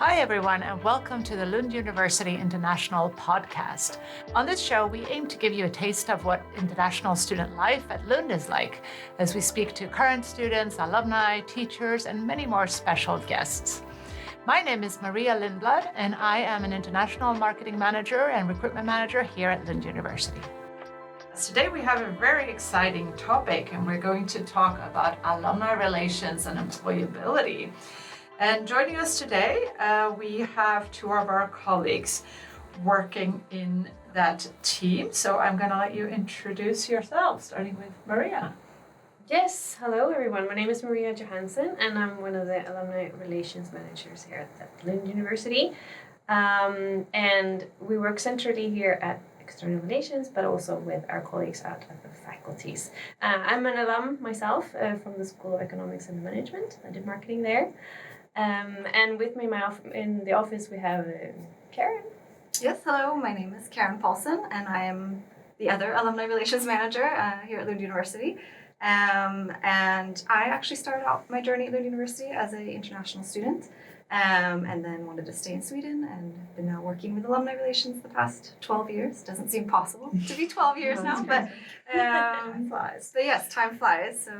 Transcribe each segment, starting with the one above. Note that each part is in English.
Hi, everyone, and welcome to the Lund University International Podcast. On this show, we aim to give you a taste of what international student life at Lund is like as we speak to current students, alumni, teachers, and many more special guests. My name is Maria Lindblad, and I am an international marketing manager and recruitment manager here at Lund University. Today we have a very exciting topic, and we're going to talk about alumni relations and employability. And joining us today, we have two of our colleagues working in that team. So I'm going to let you introduce yourself, starting with Maria. Yes, hello everyone. My name is Maria Johansson, and I'm one of the alumni relations managers here at Lund University. And we work centrally here at external relations, but also with our colleagues out at the faculties. I'm an alum myself from the School of Economics and Management. I did marketing there. And with me in the office we have Karen. Yes, hello, my name is Karen Paulson, and I am the other Alumni Relations Manager here at Lund University. And I actually started off my journey at Lund University as an international student, and then wanted to stay in Sweden, and been now working with Alumni Relations the past 12 years. Doesn't seem possible to be 12 years now, but time flies. But yes, time flies. So,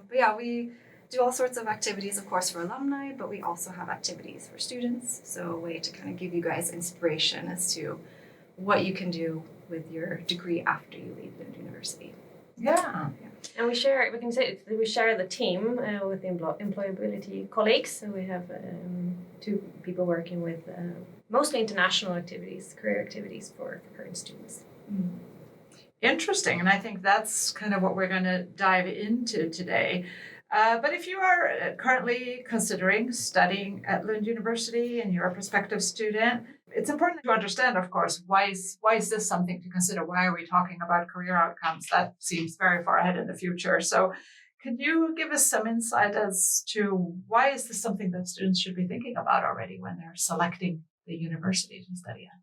but yeah, we do all sorts of activities, of course, for alumni, but we also have activities for students. So a way to kind of give you guys inspiration as to what you can do with your degree after you leave Lund University. Yeah. And we share the team with the employability colleagues. So we have two people working with mostly international activities, career activities for current students. Mm. Interesting. And I think that's kind of what we're going to dive into today. But if you are currently considering studying at Lund University and you're a prospective student, it's important to understand, of course, why is this something to consider? Why are we talking about career outcomes? That seems very far ahead in the future. So could you give us some insight as to why is this something that students should be thinking about already when they're selecting the university to study at?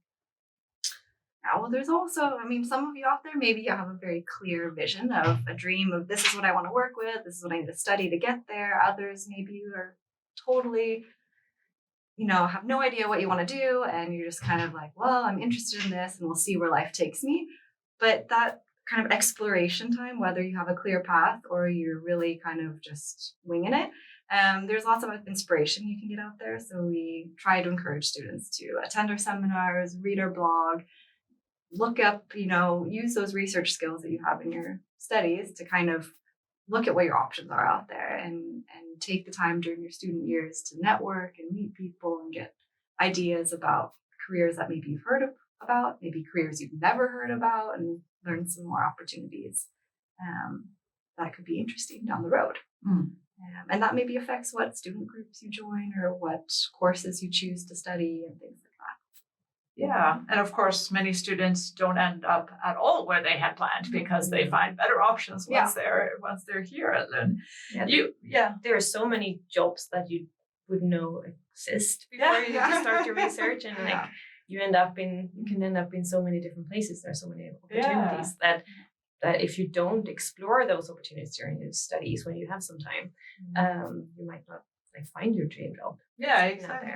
Yeah, well, there's also, some of you out there, maybe you have a very clear vision of a dream of this is what I want to work with, this is what I need to study to get there. Others, maybe you are totally, have no idea what you want to do, and you're just kind of like, well, I'm interested in this and we'll see where life takes me. But that kind of exploration time, whether you have a clear path or you're really kind of just winging it, there's lots of inspiration you can get out there. So we try to encourage students to attend our seminars, read our blog, look up, use those research skills that you have in your studies to kind of look at what your options are out there and take the time during your student years to network and meet people and get ideas about careers that maybe you've heard about, maybe careers you've never heard about, and learn some more opportunities that could be interesting down the road. And that maybe affects what student groups you join or what courses you choose to study and things like that. Yeah, and of course, many students don't end up at all where they had planned because they find better options once they're here at Lund. There are so many jobs that you wouldn't know exist before you start your research, and you can end up in so many different places. There are so many opportunities that if you don't explore those opportunities during your studies when you have some time, you might not find your dream job. Yeah, exactly.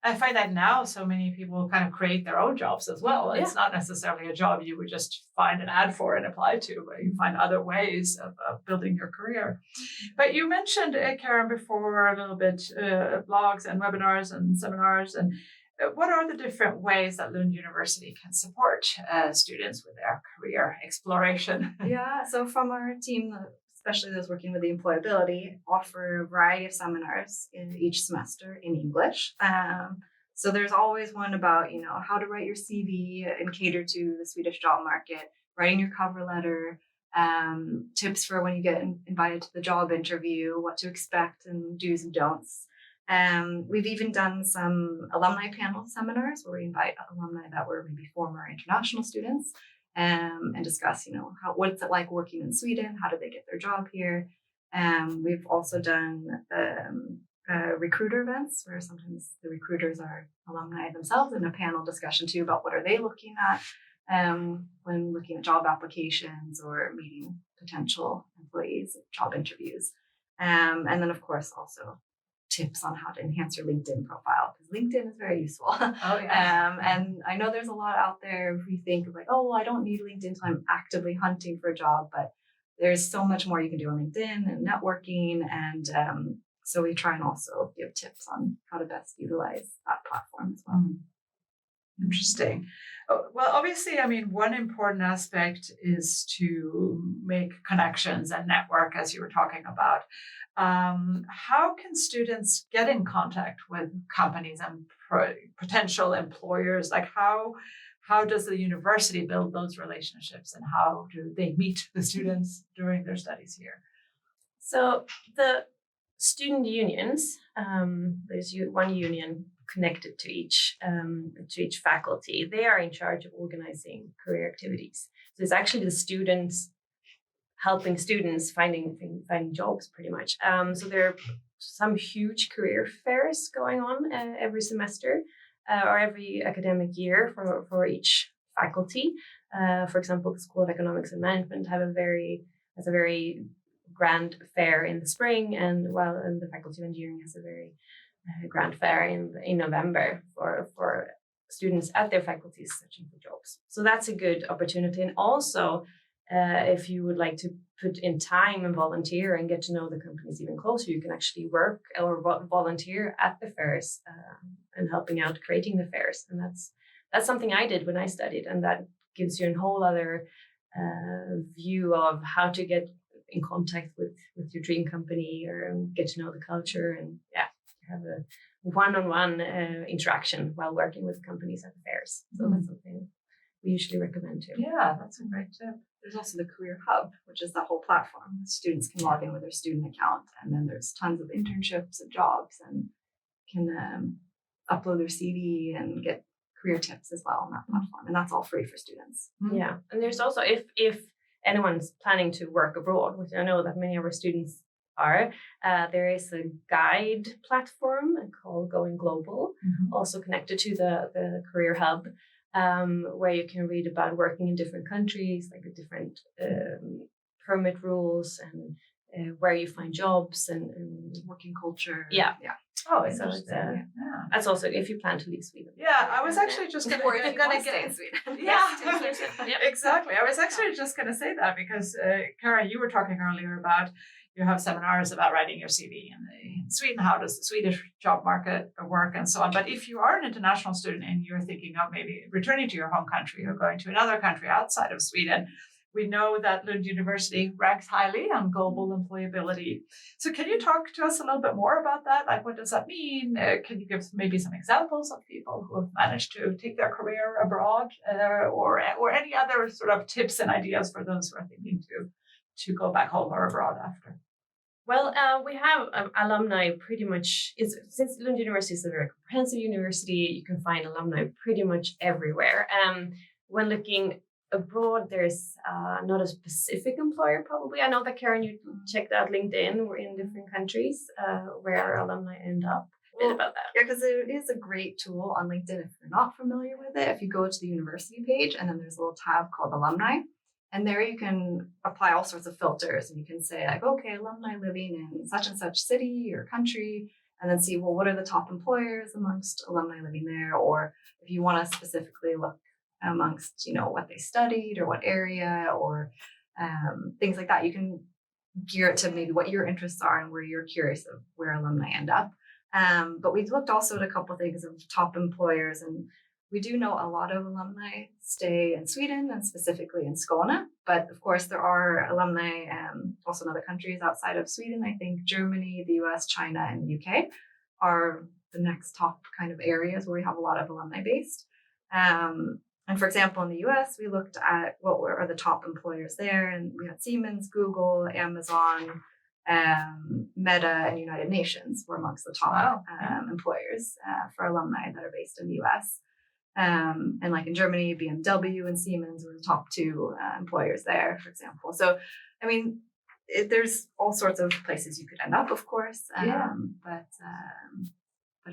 I find that now so many people kind of create their own jobs as well. It's not necessarily a job you would just find an ad for and apply to, but you find other ways of building your career. But you mentioned, Karen, before a little bit, blogs and webinars and seminars. And what are the different ways that Lund University can support students with their career exploration? Yeah, so from our team, especially those working with the employability, offer a variety of seminars in each semester in English. So there's always one about, how to write your CV and cater to the Swedish job market, writing your cover letter, tips for when you get invited to the job interview, what to expect and do's and don'ts. We've even done some alumni panel seminars where we invite alumni that were maybe former international students and discuss, what's it like working in Sweden? How did they get their job here? We've also done recruiter events where sometimes the recruiters are alumni themselves in a panel discussion too about what are they looking at when looking at job applications or meeting potential employees, job interviews. And then, of course, also tips on how to enhance your LinkedIn profile, because LinkedIn is very useful. Oh, yeah. And I know there's a lot out there if you think of like, oh, well, I don't need LinkedIn until I'm actively hunting for a job, but there's so much more you can do on LinkedIn and networking. And so we try and also give tips on how to best utilize that platform as well. Interesting. Well, obviously, I mean, one important aspect is to make connections and network, as you were talking about. How can students get in contact with companies and potential employers? Like how does the university build those relationships, and how do they meet the students during their studies here? So the student unions, there's one union connected to each faculty. They are in charge of organizing career activities. So it's actually the students helping students finding jobs, pretty much. So there are some huge career fairs going on every semester or every academic year for each faculty. For example, the School of Economics and Management has a very grand fair in the spring, and the Faculty of Engineering has a very grand fair in November for students at their faculties searching for jobs. So that's a good opportunity. And also, if you would like to put in time and volunteer and get to know the companies even closer, you can actually work or volunteer at the fairs and helping out creating the fairs. And that's something I did when I studied, and that gives you a whole other view of how to get in contact with your dream company or get to know the culture, and have a one-on-one interaction while working with companies at the fairs. So that's something we usually recommend too. Yeah, that's a great tip. There's also the Career Hub, which is that whole platform. Students can log in with their student account, and then there's tons of internships and jobs, and can upload their CV and get career tips as well on that platform. And that's all free for students. Yeah, and there's also, if anyone's planning to work abroad, which I know that many of our students are, there is a guide platform called Going Global, also connected to the Career Hub, where you can read about working in different countries, like the different permit rules and where you find jobs and Working culture. Yeah. Oh, So it's, interesting. that's also if you plan to leave Sweden. Yeah, I was actually just Or if you want to get stay in Sweden. Yeah, exactly. I was actually just going to say that because, Karen, you were talking earlier about you have seminars about writing your CV in Sweden. How does the Swedish job market work and so on? But if you are an international student and you're thinking of maybe returning to your home country or going to another country outside of Sweden, we know that Lund University ranks highly on global employability. So can you talk to us a little bit more about that? Like, what does that mean? Can you give maybe some examples of people who have managed to take their career abroad or any other sort of tips and ideas for those who are thinking to go back home or abroad after? Well, we have alumni pretty much, since Lund University is a very comprehensive university, you can find alumni pretty much everywhere. When looking abroad, there's not a specific employer probably. I know that, Karen, you checked out LinkedIn. We're in different countries where our alumni end up. A bit about that. Yeah, because it is a great tool on LinkedIn if you're not familiar with it. If you go to the university page, and then there's a little tab called Alumni, and there you can apply all sorts of filters, and you can say like, okay, alumni living in such and such city or country, and then see, well, what are the top employers amongst alumni living there? Or if you want to specifically look amongst, what they studied or what area or things like that, you can gear it to maybe what your interests are and where you're curious of where alumni end up. But we've looked also at a couple of things of top employers, and we do know a lot of alumni stay in Sweden and specifically in Skåne. But of course, there are alumni also in other countries outside of Sweden. I think Germany, the US, China, and the UK are the next top kind of areas where we have a lot of alumni based. And for example, in the US, we looked at what are the top employers there. And we had Siemens, Google, Amazon, Meta, and United Nations were amongst the top employers for alumni that are based in the US. And like in Germany, BMW and Siemens were the top two employers there, for example. So, I mean, there's all sorts of places you could end up, of course. But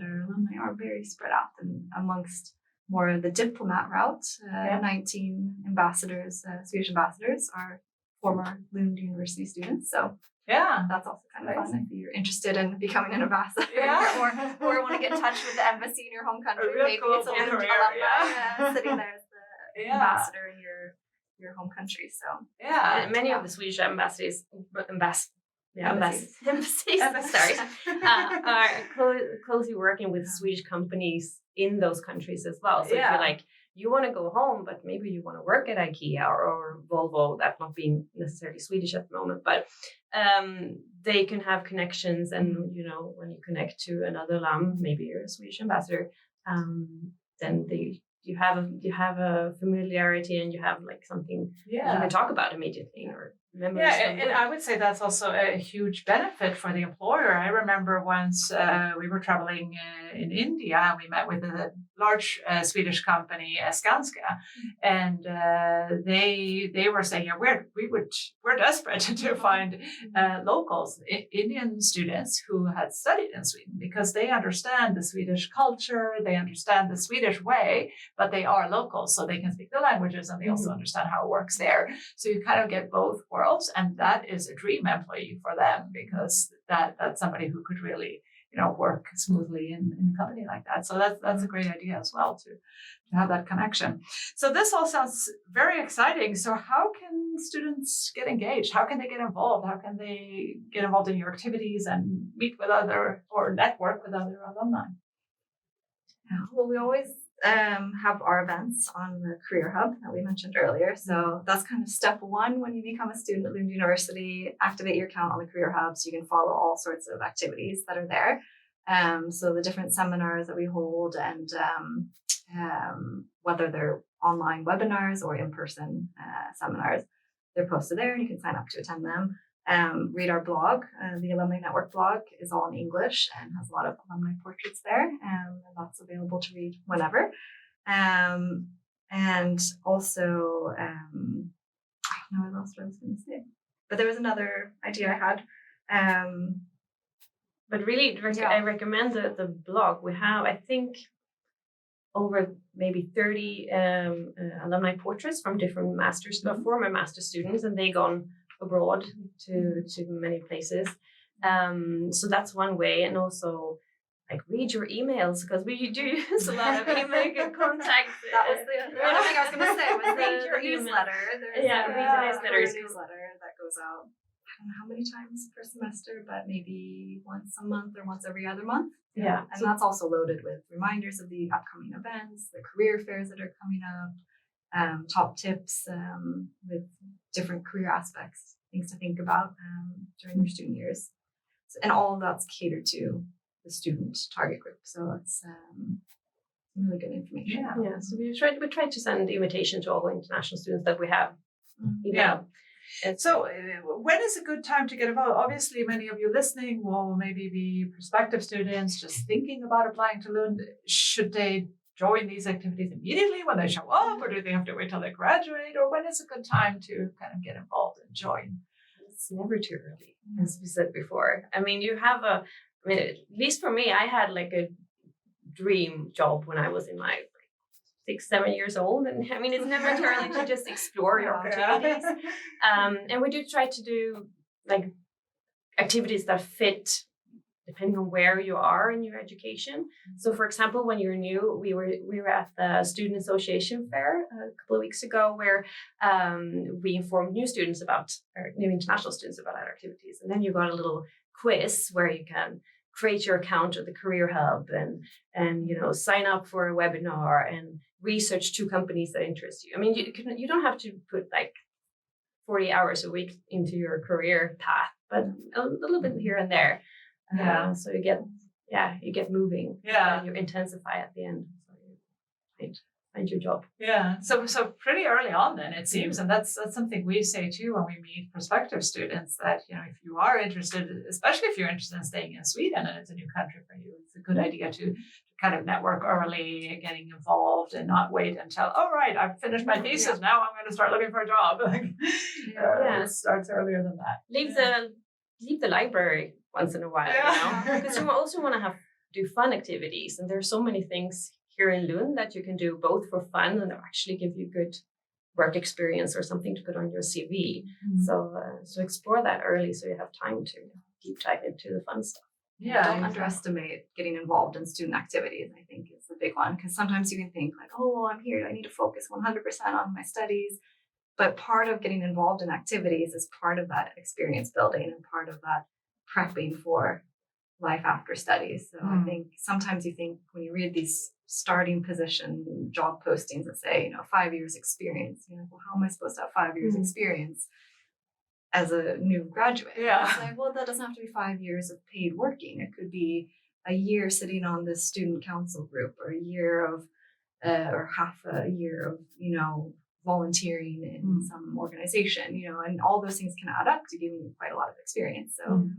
our alumni are very spread out and amongst more the diplomat route. 19 ambassadors, Swedish ambassadors, are former Lund University students. So Yeah. That's also kind of Amazing. fun if you're interested in becoming an ambassador Yeah. or want to get in touch with the embassy in your home country. A real Maybe cool it's a Lund career, alumni sitting there as the Yeah. ambassador in your home country. So Yeah. And many of the Swedish embassies, embassies, sorry, are closely working with Swedish companies in those countries as well. So if you're like, you want to go home, but maybe you want to work at IKEA or Volvo, that not being necessarily Swedish at the moment, but they can have connections. And, you know, when you connect to another alum, maybe you're a Swedish ambassador, then you have a familiarity and you have like something you can talk about immediately or remember. And I would say that's also a huge benefit for the employer. I remember once we were traveling in India and we met with a large Swedish company, Skanska, and they were saying, we're desperate to find locals, Indian students who had studied in Sweden, because they understand the Swedish culture, they understand the Swedish way, but they are locals, so they can speak the languages and they also understand how it works there. So you kind of get both worlds, and that is a dream employee for them, because that's somebody who could really, you know, work smoothly in a company like that. So that's a great idea as well to have that connection. So this all sounds very exciting. So how can students get engaged? How can they get involved? How can they get involved in your activities and meet with other or network with other alumni? Well, we always have our events on the Career Hub that we mentioned earlier. So that's kind of step one when you become a student at Lund University. Activate your account on the Career Hub so you can follow all sorts of activities that are there. So the different seminars that we hold, and whether they're online webinars or in-person seminars, they're posted there and you can sign up to attend them. Read our blog. The Alumni Network blog is all in English and has a lot of alumni portraits there, and that's available to read whenever. And also, I lost what I was going to say, but there was another idea I had. But really, I recommend the blog. We have, I think, over maybe 30 alumni portraits from different former master students, and they gone abroad to many places. So that's one way. And also, like, read your emails, because we do use a lot of email contacts. That was the other thing I was going to say, was read your newsletter. There's read the newsletter that goes out, I don't know how many times per semester, but maybe once a month or once every other month. Yeah. And that's also loaded with reminders of the upcoming events, the career fairs that are coming up, top tips with different career aspects, things to think about during your student years. And all of that's catered to the student target group. So it's really good information. Yeah. So we try to send invitation to all the international students that we have. Yeah. So when is a good time to get involved? Obviously, many of you listening will maybe be prospective students just thinking about applying to Lund. Should they join these activities immediately when they show up, or do they have to wait till they graduate? Or when is a good time to kind of get involved and join? It's never too early, as we said before. I mean, at least for me, I had like a dream job when I was in my 6-7 years old, and I mean, it's never too early to just explore your opportunities. And we do try to do like activities that fit depending on where you are in your education. So, for example, when you're new, we were at the Student Association Fair a couple of weeks ago, where we informed new international students about our activities, and then you got a little quiz where you can create your account at the Career Hub and sign up for a webinar and research 2 companies that interest you. I mean, you don't have to put like 40 hours a week into your career path, but a little bit here and there. So you get moving. Yeah. And you intensify at the end. So you find your job. Yeah. So pretty early on then, it seems. And that's something we say too when we meet prospective students, that, if you are interested, especially if you're interested in staying in Sweden and it's a new country for you, it's a good idea to kind of network early and getting involved and not wait until, all right, I've finished my thesis. Now I'm going to start looking for a job. It starts earlier than that. Leave the library once in a while, because you also want to do fun activities, and there's so many things here in Lund that you can do both for fun and actually give you good work experience or something to put on your CV. So explore that early so you have time to deep dive into the fun stuff. Yeah, Don't underestimate getting involved in student activities, I think is the big one. Because sometimes you can think like, oh, well, I'm here, I need to focus 100% on my studies. But part of getting involved in activities is part of that experience building and part of that prepping for life after studies. So I think sometimes you think when you read these starting position job postings that say, 5 years experience, you're like, well, how am I supposed to have 5 years experience as a new graduate? Yeah. It's like, well, that doesn't have to be 5 years of paid working. It could be a year sitting on this student council group, or a year of, or half a year of, volunteering in some organization, and all those things can add up to giving you quite a lot of experience. So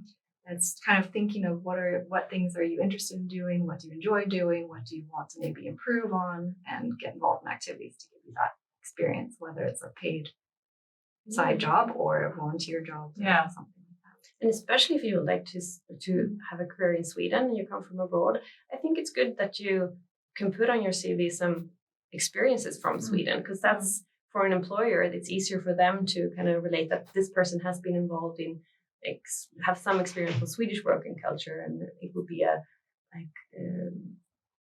it's kind of thinking of what things are you interested in doing, what do you enjoy doing, what do you want to maybe improve on, and get involved in activities to give you that experience, whether it's a paid side job or a volunteer job, or something like that. And especially if you would like to have a career in Sweden and you come from abroad, I think it's good that you can put on your CV some experiences from Sweden, because that's, for an employer, it's easier for them to kind of relate that this person has been involved in, have some experience with Swedish working culture, and it would be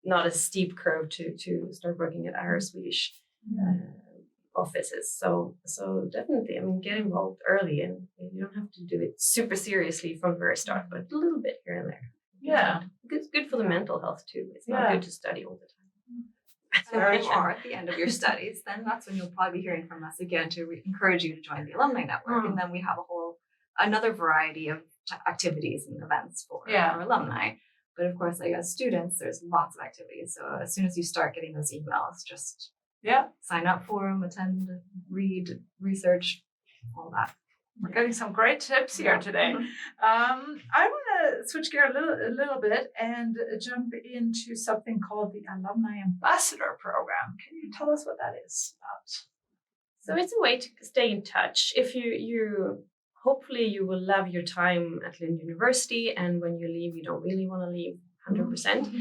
not a steep curve to start working at our Swedish offices. So definitely, get involved early, and you don't have to do it super seriously from the very start, but a little bit here and there. Yeah. It's good for the mental health too. It's not good to study all the time. And when you are at the end of your studies, then that's when you'll probably be hearing from us again to encourage you to join the alumni network. And then we have another variety of activities and events for our alumni. But of course, as students, there's lots of activities. So as soon as you start getting those emails, just sign up for them, attend, read, research, all that. We're getting some great tips here today. I want to switch gear a little bit and jump into something called the Alumni Ambassador Program. Can you tell us what that is about? So it's a way to stay in touch. If you hopefully you will love your time at Lund University, and when you leave, you don't really want to leave 100%.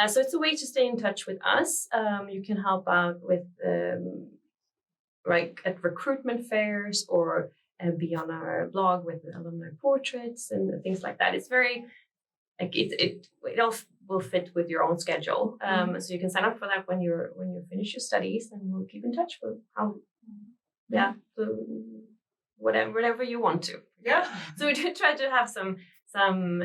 So it's a way to stay in touch with us. You can help out with at recruitment fairs, or be on our blog with alumni portraits and things like that. It's very it all will fit with your own schedule. So you can sign up for that when you finish your studies, and we'll keep in touch with how whatever you want to. So we do try to have some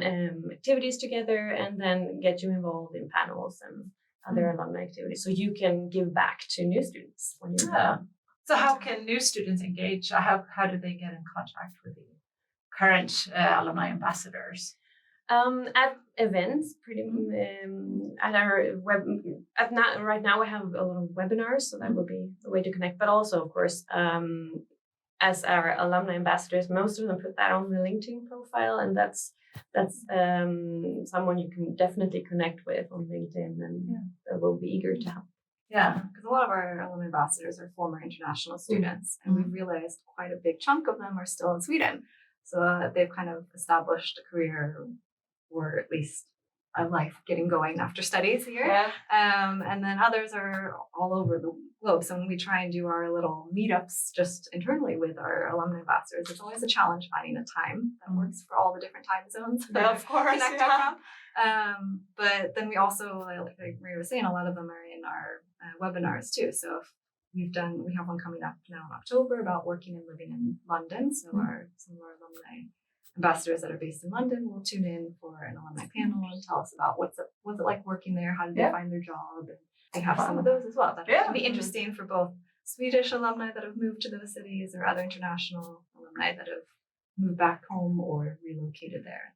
activities together, and then get you involved in panels and other alumni activities, so you can give back to new students when you're So how can new students engage? How do they get in contact with the current alumni ambassadors? At events, at our web. Right now, we have a lot of webinars, so that will be a way to connect. But also, of course, as our alumni ambassadors, most of them put that on the LinkedIn profile, and that's someone you can definitely connect with on LinkedIn, and they will be eager to help. Yeah, because a lot of our alumni ambassadors are former international students, and we've realized quite a big chunk of them are still in Sweden. So they've kind of established a career, or at least a life getting going after studies here. And then others are all over the globe. So when we try and do our little meetups just internally with our alumni ambassadors, it's always a challenge finding a time that works for all the different time zones. Of course, from. But then we also, like Maria was saying, a lot of them are in our webinars too. So we have one coming up now in October about working and living in London. So some of our alumni ambassadors that are based in London will tune in for an alumni panel and tell us about what's it like working there, how did they find their job, and they have some of those as well. That can be interesting for both Swedish alumni that have moved to those cities, or other international alumni that have moved back home or relocated there.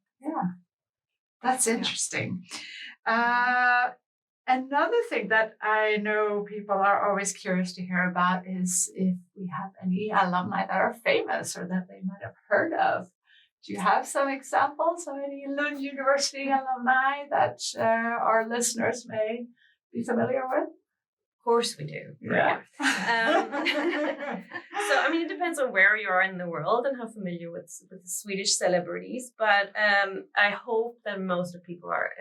That's interesting. Another thing that I know people are always curious to hear about is if we have any alumni that are famous or that they might have heard of. Do you have some examples of any Lund University alumni that our listeners may be familiar with? Of course we do. So, it depends on where you are in the world and how familiar with the Swedish celebrities. But I hope that most of people are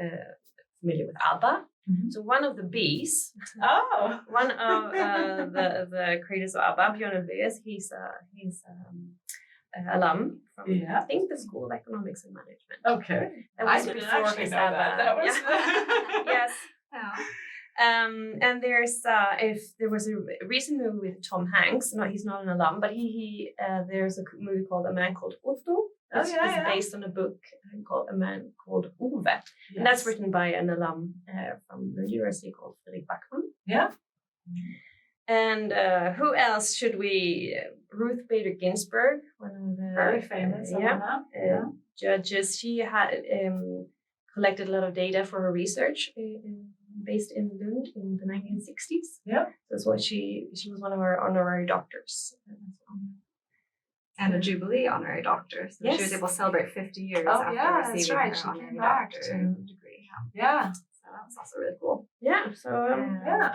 familiar with ABBA. Mhm. So one of the Bs, Oh. one of the creators of ABBA, Björn Ulvaeus, he's alum from I think the School of Economics and Management. Okay. That was I didn't before actually his know that. ABBA. That was Yes. Yeah. And there's if there was a recent movie with Tom Hanks. No, he's not an alum, but he there's a movie called A Man Called Otto. It's based on a book called A Man Called Ove. Yes. And that's written by an alum from the university called Fredrik Backman. Yeah. And who else should we? Ruth Bader Ginsburg, one of the Very famous. judges. She had collected a lot of data for her research based in Lund in the 1960s. Yeah. That's what she was one of our honorary doctors. And a Jubilee honorary doctor. So she was able to celebrate 50 years after receiving her honorary doctorate degree. Yeah. So that was also really cool. Yeah. So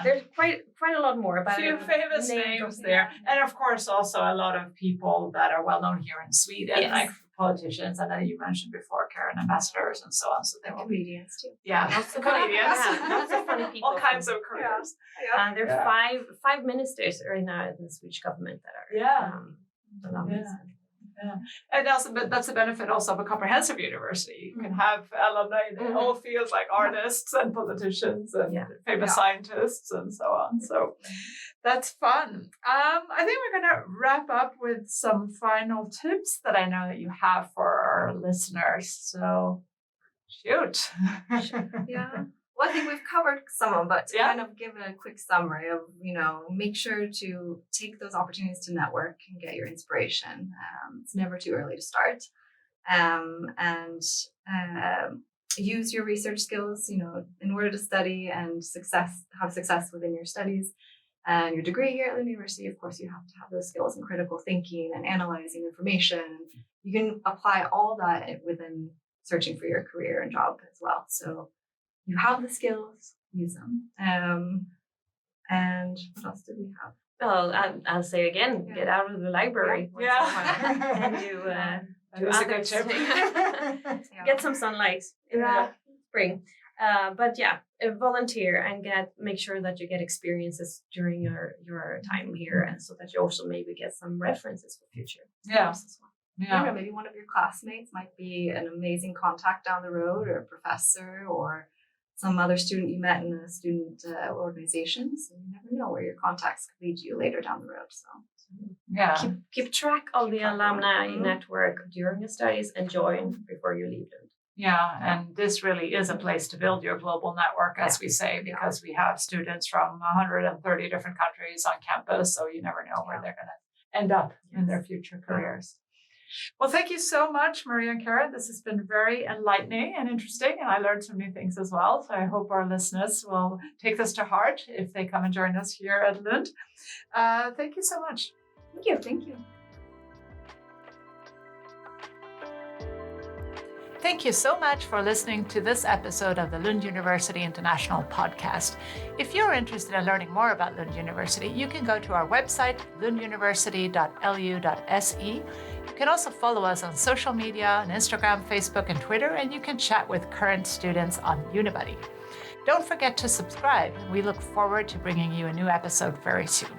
there's quite a lot more about a few famous names there. And of course also a lot of people that are well known here in Sweden, like politicians, and then you mentioned before, Karen, ambassadors and so on. So they will comedians too. Yeah, lots of comedians. Lots of funny people. All kinds of careers. Yeah. There are five ministers right now in the Swedish government that are alumni. And also, but that's the benefit also of a comprehensive university. You can have alumni in all fields, like artists and politicians and famous scientists and so on. So that's fun. I think we're going to wrap up with some final tips that I know that you have for our listeners. So shoot. Yeah. Well, I think we've covered some of them, but to kind of give a quick summary of, make sure to take those opportunities to network and get your inspiration. It's never too early to start. And use your research skills, in order to study and have success within your studies. And your degree here at Lund University, of course, you have to have those skills in critical thinking and analyzing information. You can apply all that within searching for your career and job as well. So you have the skills, use them. And what else did we have? Well, I'll say again, get out of the library. And do a good tip. Get some sunlight in the spring. But volunteer and make sure that you get experiences during your time here, and so that you also maybe get some references for future. Maybe one of your classmates might be an amazing contact down the road, or a professor, or some other student you met in a student organization. So you never know where your contacts could lead you later down the road. So keep track of the alumni network during your studies and join before you leave them. Yeah, and this really is a place to build your global network, as we say, because we have students from 130 different countries on campus, so you never know where they're going to end up in their future careers. Well, thank you so much, Maria and Karen. This has been very enlightening and interesting, and I learned some new things as well. So I hope our listeners will take this to heart if they come and join us here at Lund. Thank you so much. Thank you. Thank you so much for listening to this episode of the Lund University International Podcast. If you're interested in learning more about Lund University, you can go to our website, lunduniversity.lu.se. You can also follow us on social media, on Instagram, Facebook, and Twitter, and you can chat with current students on Unibuddy. Don't forget to subscribe. We look forward to bringing you a new episode very soon.